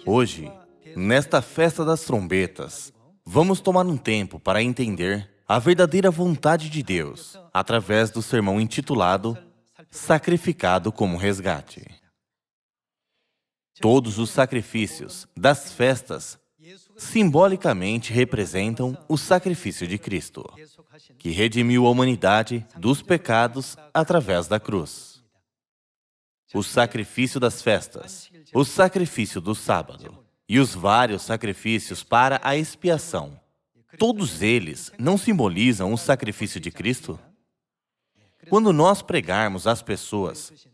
Hoje, nesta festa das trombetas, vamos tomar um tempo para entender a verdadeira vontade de Deus através do sermão intitulado Sacrificado como Resgate. Todos os sacrifícios das festas simbolicamente representam o sacrifício de Cristo, que redimiu a humanidade dos pecados através da cruz. O sacrifício das festas, o sacrifício do sábado e os vários sacrifícios para a expiação, todos eles não simbolizam o sacrifício de Cristo? Quando nós pregarmos às pessoas,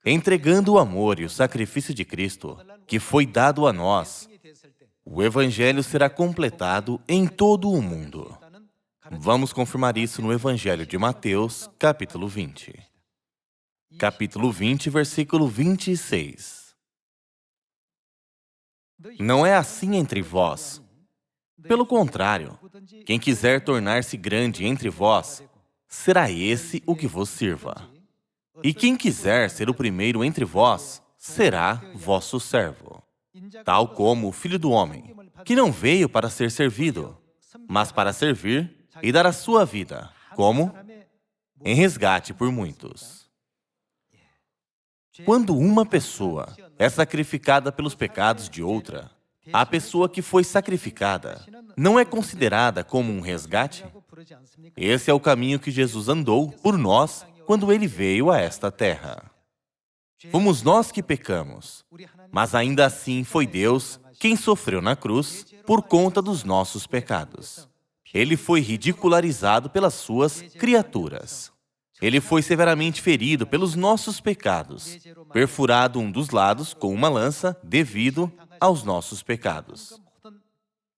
entregando o amor e o sacrifício de Cristo, que foi dado a nós, o Evangelho será completado em todo o mundo. Vamos confirmar isso no Evangelho de Mateus, capítulo 20. Capítulo 20, versículo 26. Não é assim entre vós. Pelo contrário, quem quiser tornar-se grande entre vós, será esse o que vos sirva. E quem quiser ser o primeiro entre vós, será vosso servo. Tal como o Filho do Homem, que não veio para ser servido, mas para servir e dar a sua vida, como? Em resgate por muitos. Quando uma pessoa é sacrificada pelos pecados de outra, a pessoa que foi sacrificada não é considerada como um resgate? Esse é o caminho que Jesus andou por nós quando Ele veio a esta terra. Fomos nós que pecamos, mas ainda assim foi Deus quem sofreu na cruz por conta dos nossos pecados. Ele foi ridicularizado pelas suas criaturas. Ele foi severamente ferido pelos nossos pecados, perfurado um dos lados com uma lança devido aos nossos pecados.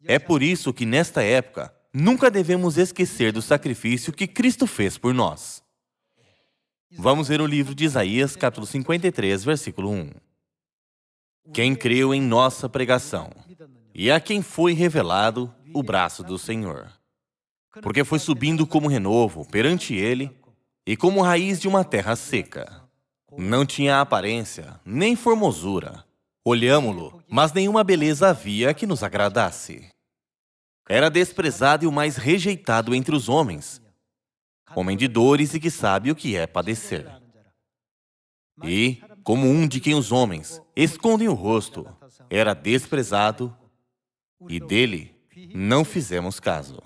É por isso que nesta época, nunca devemos esquecer do sacrifício que Cristo fez por nós. Vamos ver o livro de Isaías, capítulo 53, versículo 1. Quem creu em nossa pregação, e a quem foi revelado o braço do Senhor. Porque foi subindo como renovo perante ele, e como raiz de uma terra seca. Não tinha aparência, nem formosura. Olhámo-lo, mas nenhuma beleza havia que nos agradasse. Era desprezado e o mais rejeitado entre os homens, homem de dores e que sabe o que é padecer. E, como um de quem os homens escondem o rosto, era desprezado e dele não fizemos caso.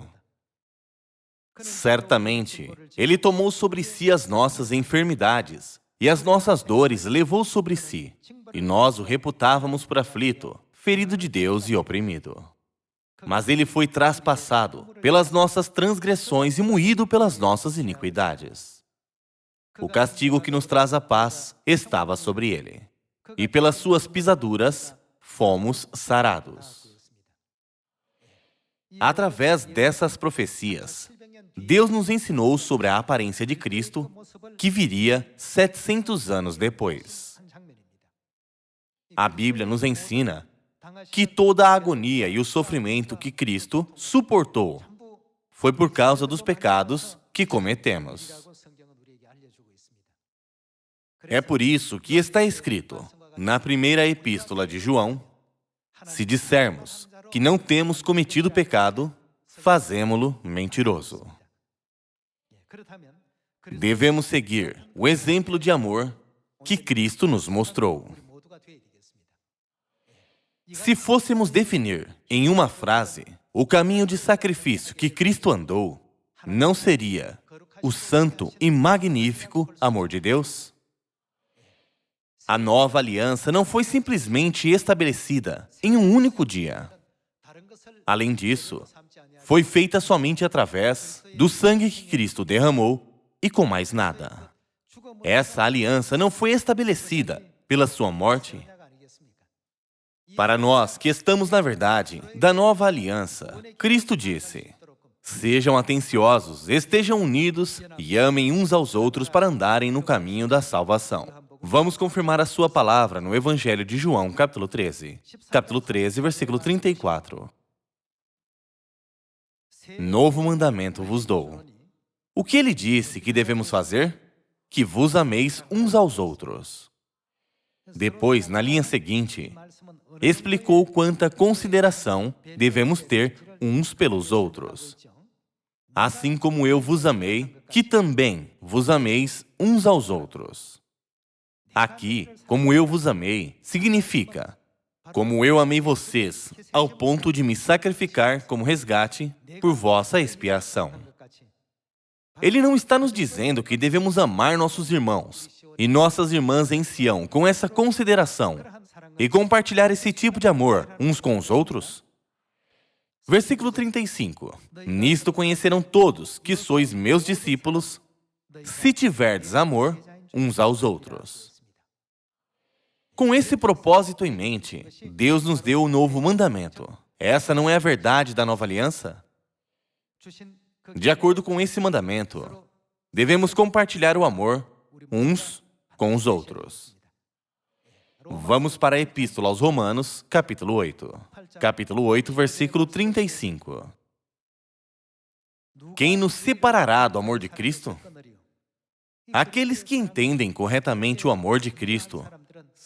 Certamente, Ele tomou sobre si as nossas enfermidades e as nossas dores levou sobre si, e nós o reputávamos por aflito, ferido de Deus e oprimido. Mas Ele foi traspassado pelas nossas transgressões e moído pelas nossas iniquidades. O castigo que nos traz a paz estava sobre Ele, e pelas suas pisaduras fomos sarados. Através dessas profecias, Deus nos ensinou sobre a aparência de Cristo, que viria 700 anos depois. A Bíblia nos ensina que toda a agonia e o sofrimento que Cristo suportou foi por causa dos pecados que cometemos. É por isso que está escrito, na primeira epístola de João, se dissermos que não temos cometido pecado, fazemo-lo mentiroso. Devemos seguir o exemplo de amor que Cristo nos mostrou. Se fôssemos definir em uma frase o caminho de sacrifício que Cristo andou, não seria o santo e magnífico amor de Deus? A nova aliança não foi simplesmente estabelecida em um único dia. Além disso, foi feita somente através do sangue que Cristo derramou e com mais nada. Essa aliança não foi estabelecida pela sua morte. Para nós que estamos na verdade da nova aliança, Cristo disse: sejam atenciosos, estejam unidos e amem uns aos outros para andarem no caminho da salvação. Vamos confirmar a sua palavra no Evangelho de João, capítulo 13. Capítulo 13, versículo 34. Novo mandamento vos dou. O que ele disse que devemos fazer? Que vos ameis uns aos outros. Depois, na linha seguinte, explicou quanta consideração devemos ter uns pelos outros. Assim como eu vos amei, que também vos ameis uns aos outros. Aqui, como eu vos amei, significa como eu amei vocês, ao ponto de me sacrificar como resgate por vossa expiação. Ele não está nos dizendo que devemos amar nossos irmãos e nossas irmãs em Sião com essa consideração e compartilhar esse tipo de amor uns com os outros? Versículo 35. Nisto conhecerão todos que sois meus discípulos, se tiverdes amor uns aos outros. Com esse propósito em mente, Deus nos deu o novo mandamento. Essa não é a verdade da nova aliança? De acordo com esse mandamento, devemos compartilhar o amor uns com os outros. Vamos para a Epístola aos Romanos, capítulo 8. Capítulo 8, versículo 35. Quem nos separará do amor de Cristo? Aqueles que entendem corretamente o amor de Cristo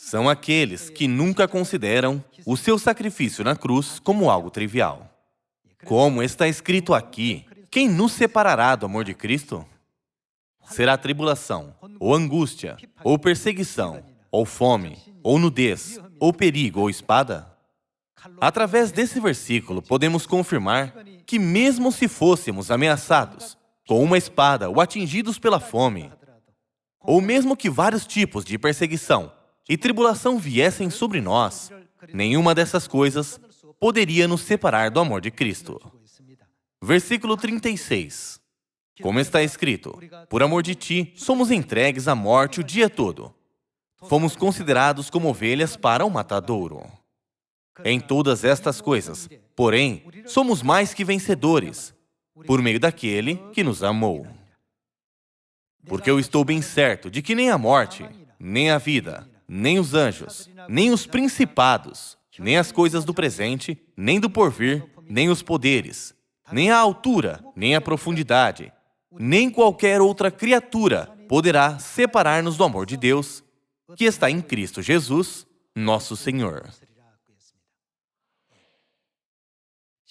são aqueles que nunca consideram o seu sacrifício na cruz como algo trivial. Como está escrito aqui, quem nos separará do amor de Cristo? Será tribulação, ou angústia, ou perseguição, ou fome, ou nudez, ou perigo, ou espada? Através desse versículo, podemos confirmar que mesmo se fôssemos ameaçados com uma espada ou atingidos pela fome, ou mesmo que vários tipos de perseguição e tribulação viessem sobre nós, nenhuma dessas coisas poderia nos separar do amor de Cristo. Versículo 36. Como está escrito, por amor de ti, somos entregues à morte o dia todo. Fomos considerados como ovelhas para o matadouro. Em todas estas coisas, porém, somos mais que vencedores, por meio daquele que nos amou. Porque eu estou bem certo de que nem a morte, nem a vida, nem os anjos, nem os principados, nem as coisas do presente, nem do porvir, nem os poderes, nem a altura, nem a profundidade, nem qualquer outra criatura poderá separar-nos do amor de Deus, que está em Cristo Jesus, nosso Senhor.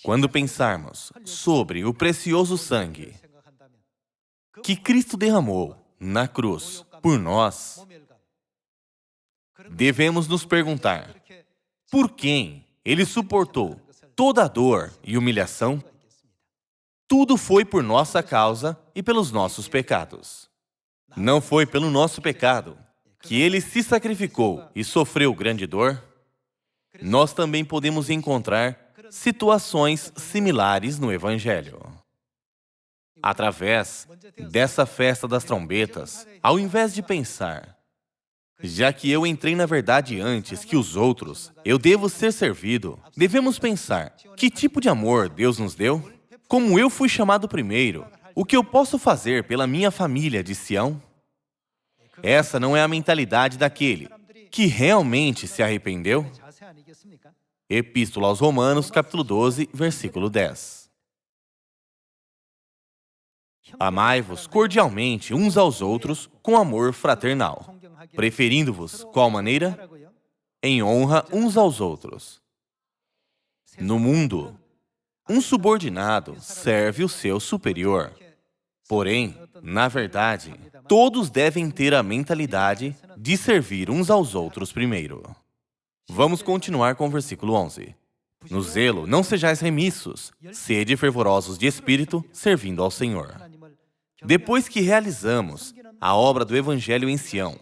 Quando pensarmos sobre o precioso sangue que Cristo derramou na cruz por nós, devemos nos perguntar, por quem Ele suportou toda a dor e humilhação? Tudo foi por nossa causa e pelos nossos pecados. Não foi pelo nosso pecado que Ele se sacrificou e sofreu grande dor? Nós também podemos encontrar situações similares no Evangelho. Através dessa festa das trombetas, ao invés de pensar, já que eu entrei na verdade antes que os outros, eu devo ser servido, devemos pensar, que tipo de amor Deus nos deu? Como eu fui chamado primeiro, o que eu posso fazer pela minha família de Sião? Essa não é a mentalidade daquele que realmente se arrependeu? Epístola aos Romanos, capítulo 12, versículo 10. Amai-vos cordialmente uns aos outros com amor fraternal, preferindo-vos, qual maneira? Em honra uns aos outros. No mundo, um subordinado serve o seu superior. Porém, na verdade, todos devem ter a mentalidade de servir uns aos outros primeiro. Vamos continuar com o versículo 11. No zelo, não sejais remissos, sede fervorosos de espírito, servindo ao Senhor. Depois que realizamos a obra do Evangelho em Sião,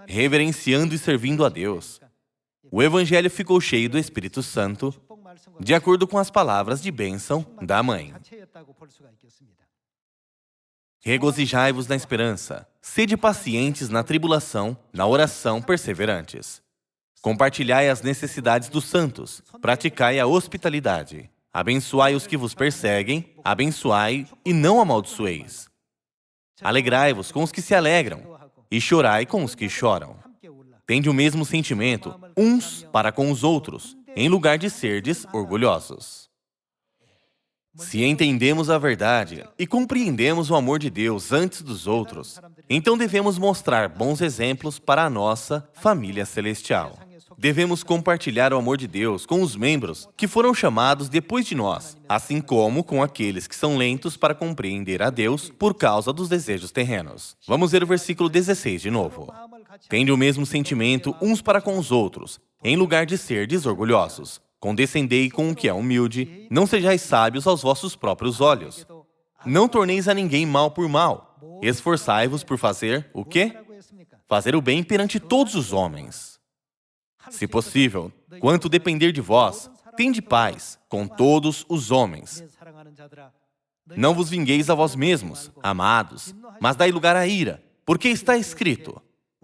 reverenciando e servindo a Deus, o Evangelho ficou cheio do Espírito Santo, de acordo com as palavras de bênção da mãe. Regozijai-vos na esperança, sede pacientes na tribulação, na oração perseverantes. Compartilhai as necessidades dos santos, praticai a hospitalidade. Abençoai os que vos perseguem, abençoai e não amaldiçoeis. Alegrai-vos com os que se alegram, e chorai com os que choram. Tende o mesmo sentimento uns para com os outros, em lugar de serdes orgulhosos. Se entendemos a verdade e compreendemos o amor de Deus antes dos outros, então devemos mostrar bons exemplos para a nossa família celestial. Devemos compartilhar o amor de Deus com os membros que foram chamados depois de nós, assim como com aqueles que são lentos para compreender a Deus por causa dos desejos terrenos. Vamos ver o versículo 16 de novo. Tende o mesmo sentimento uns para com os outros, em lugar de serdes orgulhosos. Condescendei com o que é humilde, não sejais sábios aos vossos próprios olhos. Não torneis a ninguém mal por mal. Esforçai-vos por fazer o quê? Fazer o bem perante todos os homens. Se possível, quanto depender de vós, tende paz com todos os homens. Não vos vingueis a vós mesmos, amados, mas dai lugar à ira, porque está escrito: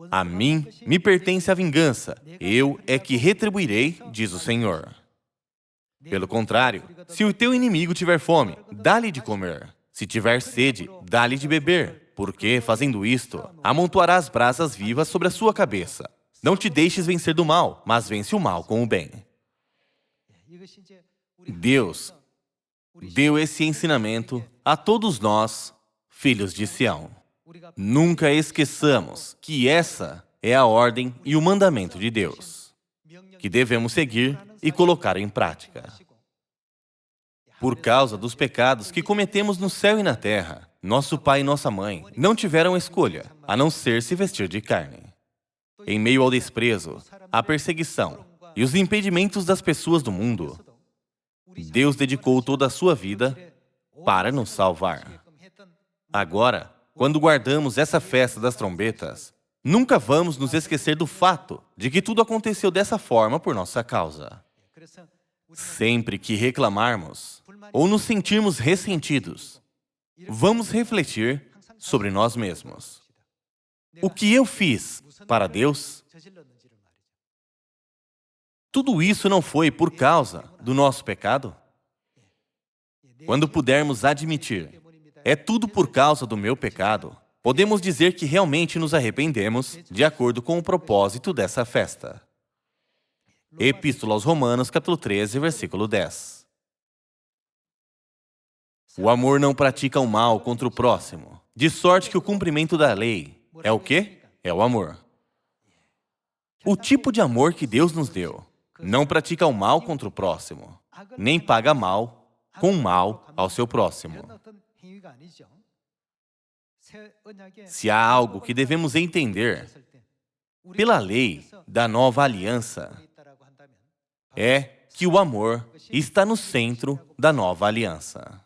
a mim me pertence a vingança, eu é que retribuirei, diz o Senhor. Pelo contrário, se o teu inimigo tiver fome, dá-lhe de comer. Se tiver sede, dá-lhe de beber, porque, fazendo isto, amontoarás brasas vivas sobre a sua cabeça. Não te deixes vencer do mal, mas vence o mal com o bem. Deus deu esse ensinamento a todos nós, filhos de Sião. Nunca esqueçamos que essa é a ordem e o mandamento de Deus, que devemos seguir e colocar em prática. Por causa dos pecados que cometemos no céu e na terra, nosso pai e nossa mãe não tiveram escolha, a não ser se vestir de carne. Em meio ao desprezo, à perseguição e os impedimentos das pessoas do mundo, Deus dedicou toda a sua vida para nos salvar. Agora, quando guardamos essa festa das trombetas, nunca vamos nos esquecer do fato de que tudo aconteceu dessa forma por nossa causa. Sempre que reclamarmos ou nos sentirmos ressentidos, vamos refletir sobre nós mesmos. O que eu fiz para Deus? Tudo isso não foi por causa do nosso pecado? Quando pudermos admitir, é tudo por causa do meu pecado, podemos dizer que realmente nos arrependemos de acordo com o propósito dessa festa. Epístola aos Romanos, capítulo 13, versículo 10. O amor não pratica o mal contra o próximo, de sorte que o cumprimento da lei é o quê? É o amor. O tipo de amor que Deus nos deu não pratica o mal contra o próximo, nem paga mal com mal ao seu próximo. Se há algo que devemos entender pela lei da nova aliança, é que o amor está no centro da nova aliança.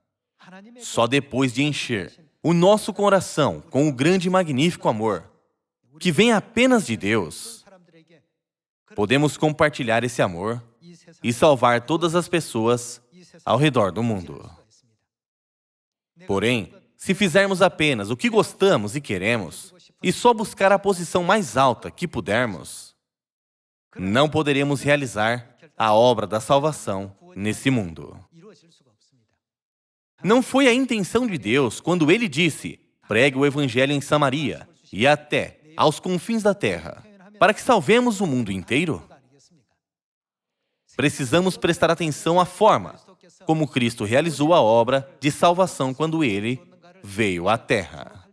Só depois de encher o nosso coração com o grande e magnífico amor, que vem apenas de Deus, podemos compartilhar esse amor e salvar todas as pessoas ao redor do mundo. Porém, se fizermos apenas o que gostamos e queremos, e só buscar a posição mais alta que pudermos, não poderemos realizar a obra da salvação nesse mundo. Não foi a intenção de Deus quando Ele disse: pregue o Evangelho em Samaria e até aos confins da terra, para que salvemos o mundo inteiro? Precisamos prestar atenção à forma como Cristo realizou a obra de salvação quando Ele veio à terra.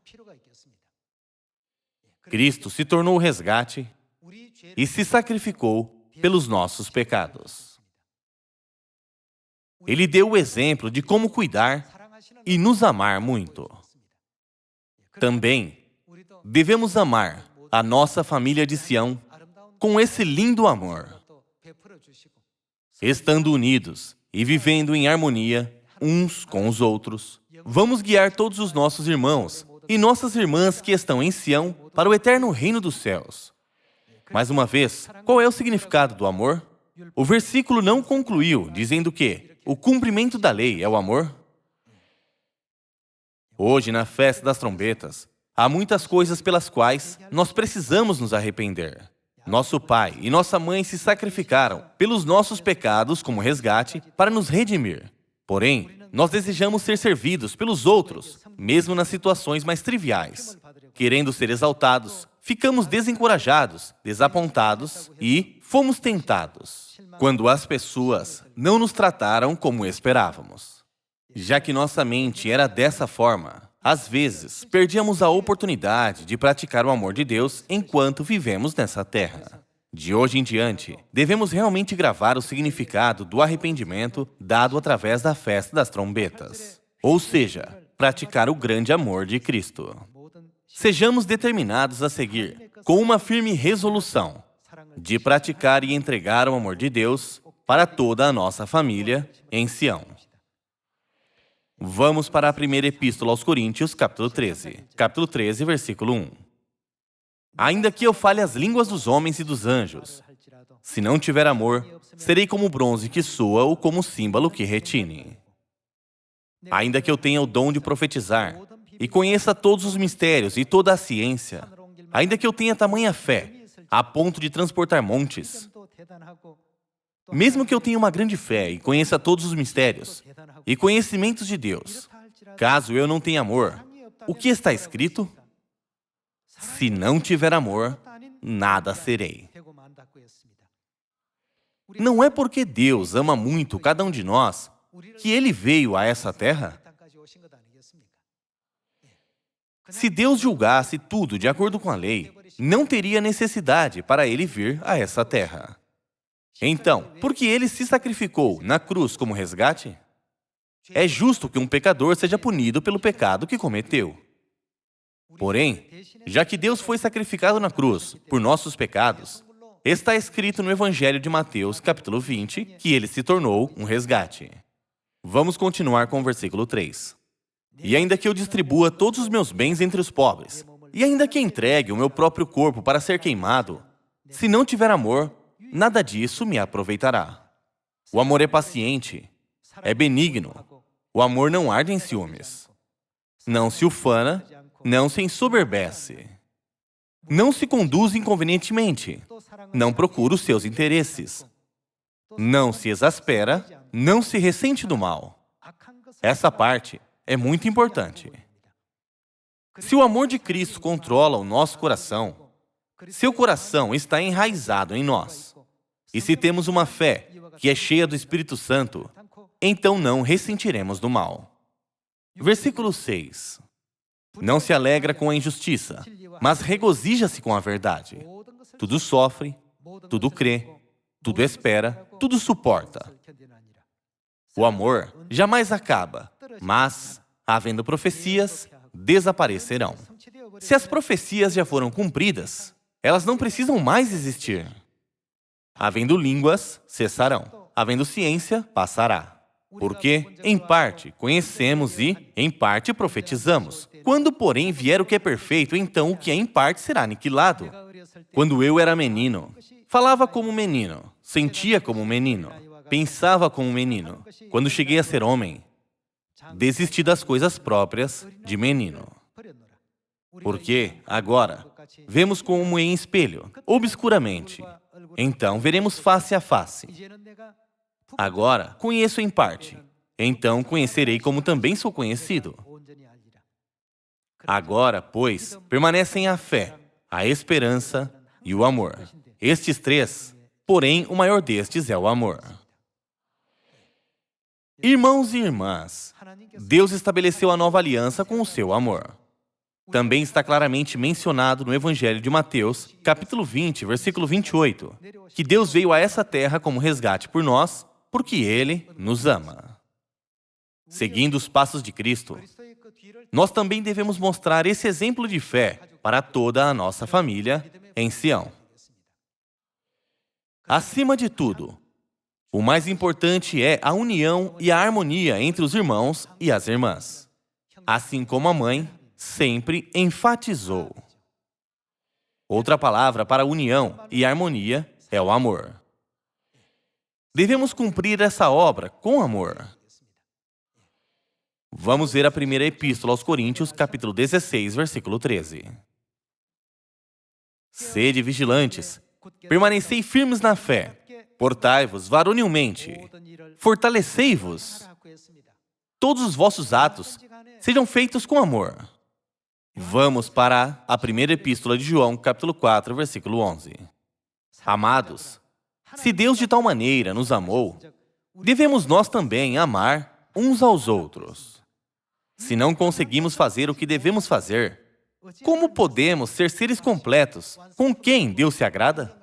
Cristo se tornou o resgate e se sacrificou pelos nossos pecados. Ele deu o exemplo de como cuidar e nos amar muito. Também devemos amar a nossa família de Sião com esse lindo amor, estando unidos e vivendo em harmonia uns com os outros. Vamos guiar todos os nossos irmãos e nossas irmãs que estão em Sião para o eterno reino dos céus. Mais uma vez, qual é o significado do amor? O versículo não concluiu dizendo que o cumprimento da lei é o amor? Hoje, na festa das trombetas, há muitas coisas pelas quais nós precisamos nos arrepender. Nosso pai e nossa mãe se sacrificaram pelos nossos pecados como resgate para nos redimir. Porém, nós desejamos ser servidos pelos outros, mesmo nas situações mais triviais. Querendo ser exaltados, ficamos desencorajados, desapontados e fomos tentados, quando as pessoas não nos trataram como esperávamos. Já que nossa mente era dessa forma, às vezes perdíamos a oportunidade de praticar o amor de Deus enquanto vivemos nessa terra. De hoje em diante, devemos realmente gravar o significado do arrependimento dado através da festa das trombetas. Ou seja, praticar o grande amor de Cristo. Sejamos determinados a seguir, com uma firme resolução, de praticar e entregar o amor de Deus para toda a nossa família em Sião. Vamos para a primeira epístola aos Coríntios, capítulo 13. Capítulo 13, versículo 1. Ainda que eu fale as línguas dos homens e dos anjos, se não tiver amor, serei como bronze que soa ou como símbolo que retine. Ainda que eu tenha o dom de profetizar e conheça todos os mistérios e toda a ciência, ainda que eu tenha tamanha fé, a ponto de transportar montes, mesmo que eu tenha uma grande fé e conheça todos os mistérios e conhecimentos de Deus, caso eu não tenha amor, o que está escrito? Se não tiver amor, nada serei. Não é porque Deus ama muito cada um de nós que Ele veio a essa terra? Se Deus julgasse tudo de acordo com a lei, não teria necessidade para Ele vir a essa terra. Então, porque Ele se sacrificou na cruz como resgate, é justo que um pecador seja punido pelo pecado que cometeu. Porém, já que Deus foi sacrificado na cruz por nossos pecados, está escrito no Evangelho de Mateus, capítulo 20, que Ele se tornou um resgate. Vamos continuar com o versículo 3. E ainda que eu distribua todos os meus bens entre os pobres, e ainda que entregue o meu próprio corpo para ser queimado, se não tiver amor, nada disso me aproveitará. O amor é paciente, é benigno. O amor não arde em ciúmes. Não se ufana, não se ensoberbece. Não se conduz inconvenientemente. Não procura os seus interesses. Não se exaspera, não se ressente do mal. Essa parte é muito importante. Se o amor de Cristo controla o nosso coração, seu coração está enraizado em nós. E se temos uma fé que é cheia do Espírito Santo, então não ressentiremos do mal. Versículo 6. Não se alegra com a injustiça, mas regozija-se com a verdade. Tudo sofre, tudo crê, tudo espera, tudo suporta. O amor jamais acaba, mas, havendo profecias, desaparecerão. Se as profecias já foram cumpridas, elas não precisam mais existir. Havendo línguas, cessarão. Havendo ciência, passará. Porque, em parte, conhecemos e, em parte, profetizamos. Quando, porém, vier o que é perfeito, então o que é em parte será aniquilado. Quando eu era menino, falava como menino, sentia como menino, pensava como menino. Quando cheguei a ser homem, desisti das coisas próprias de menino. Porque, agora, vemos como em espelho, obscuramente. Então, veremos face a face. Agora, conheço em parte. Então, conhecerei como também sou conhecido. Agora, pois, permanecem a fé, a esperança e o amor. Estes três, porém, o maior destes é o amor. Irmãos e irmãs, Deus estabeleceu a nova aliança com o seu amor. Também está claramente mencionado no Evangelho de Mateus, capítulo 20, versículo 28, que Deus veio a essa terra como resgate por nós, porque Ele nos ama. Seguindo os passos de Cristo, nós também devemos mostrar esse exemplo de fé para toda a nossa família em Sião. Acima de tudo, o mais importante é a união e a harmonia entre os irmãos e as irmãs, assim como a mãe sempre enfatizou. Outra palavra para união e harmonia é o amor. Devemos cumprir essa obra com amor. Vamos ver a primeira epístola aos Coríntios, capítulo 16, versículo 13. Sede vigilantes, permanecei firmes na fé, portai-vos varonilmente, fortalecei-vos. Todos os vossos atos sejam feitos com amor. Vamos para a primeira epístola de João, capítulo 4, versículo 11. Amados, se Deus de tal maneira nos amou, devemos nós também amar uns aos outros. Se não conseguimos fazer o que devemos fazer, como podemos ser seres completos com quem Deus se agrada?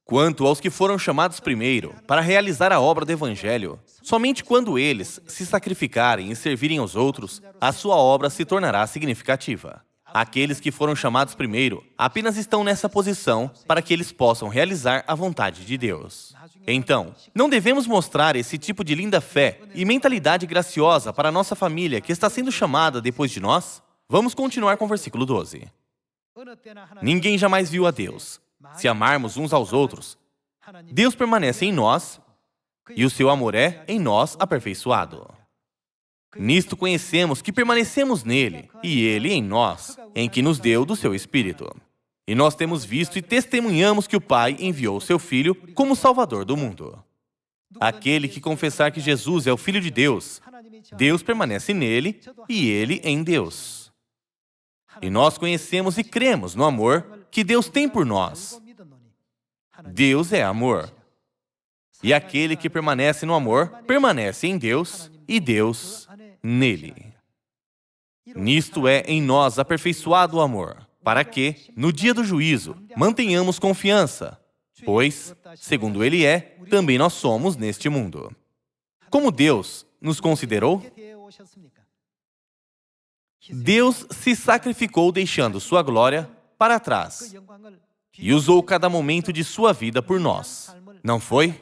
Quanto aos que foram chamados primeiro para realizar a obra do Evangelho, somente quando eles se sacrificarem e servirem aos outros, a sua obra se tornará significativa. Aqueles que foram chamados primeiro apenas estão nessa posição para que eles possam realizar a vontade de Deus. Então, não devemos mostrar esse tipo de linda fé e mentalidade graciosa para a nossa família que está sendo chamada depois de nós? Vamos continuar com o versículo 12. Ninguém jamais viu a Deus. Se amarmos uns aos outros, Deus permanece em nós e o seu amor é, em nós, aperfeiçoado. Nisto conhecemos que permanecemos nele e ele em nós, em que nos deu do seu Espírito. E nós temos visto e testemunhamos que o Pai enviou o seu Filho como Salvador do mundo. Aquele que confessar que Jesus é o Filho de Deus, Deus permanece nele e ele em Deus. E nós conhecemos e cremos no amor que Deus tem por nós. Deus é amor. E aquele que permanece no amor, permanece em Deus e Deus nele. Nisto é em nós aperfeiçoado o amor, para que, no dia do juízo, mantenhamos confiança, pois, segundo ele é, também nós somos neste mundo. Como Deus nos considerou? Deus se sacrificou deixando sua glória para trás e usou cada momento de sua vida por nós. Não foi?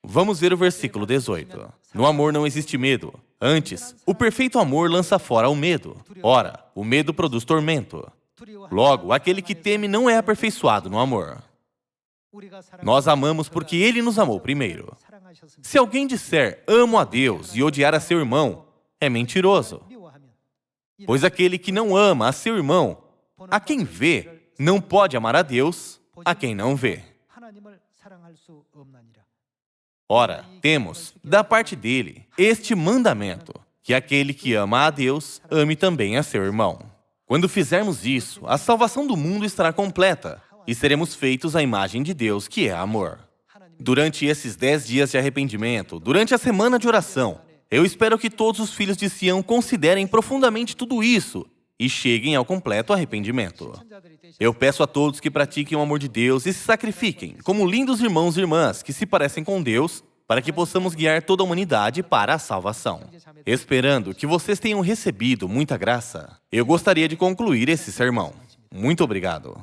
Vamos ver o versículo 18. No amor não existe medo. Antes, o perfeito amor lança fora o medo. Ora, o medo produz tormento. Logo, aquele que teme não é aperfeiçoado no amor. Nós amamos porque ele nos amou primeiro. Se alguém disser, amo a Deus e odiar a seu irmão, é mentiroso. Pois aquele que não ama a seu irmão, a quem vê, não pode amar a Deus, a quem não vê. Ora, temos, da parte dele, este mandamento, que aquele que ama a Deus, ame também a seu irmão. Quando fizermos isso, a salvação do mundo estará completa, e seremos feitos à imagem de Deus, que é amor. Durante esses 10 dias de arrependimento, durante a semana de oração, eu espero que todos os filhos de Sião considerem profundamente tudo isso e cheguem ao completo arrependimento. Eu peço a todos que pratiquem o amor de Deus e se sacrifiquem como lindos irmãos e irmãs que se parecem com Deus, para que possamos guiar toda a humanidade para a salvação. Esperando que vocês tenham recebido muita graça, eu gostaria de concluir esse sermão. Muito obrigado.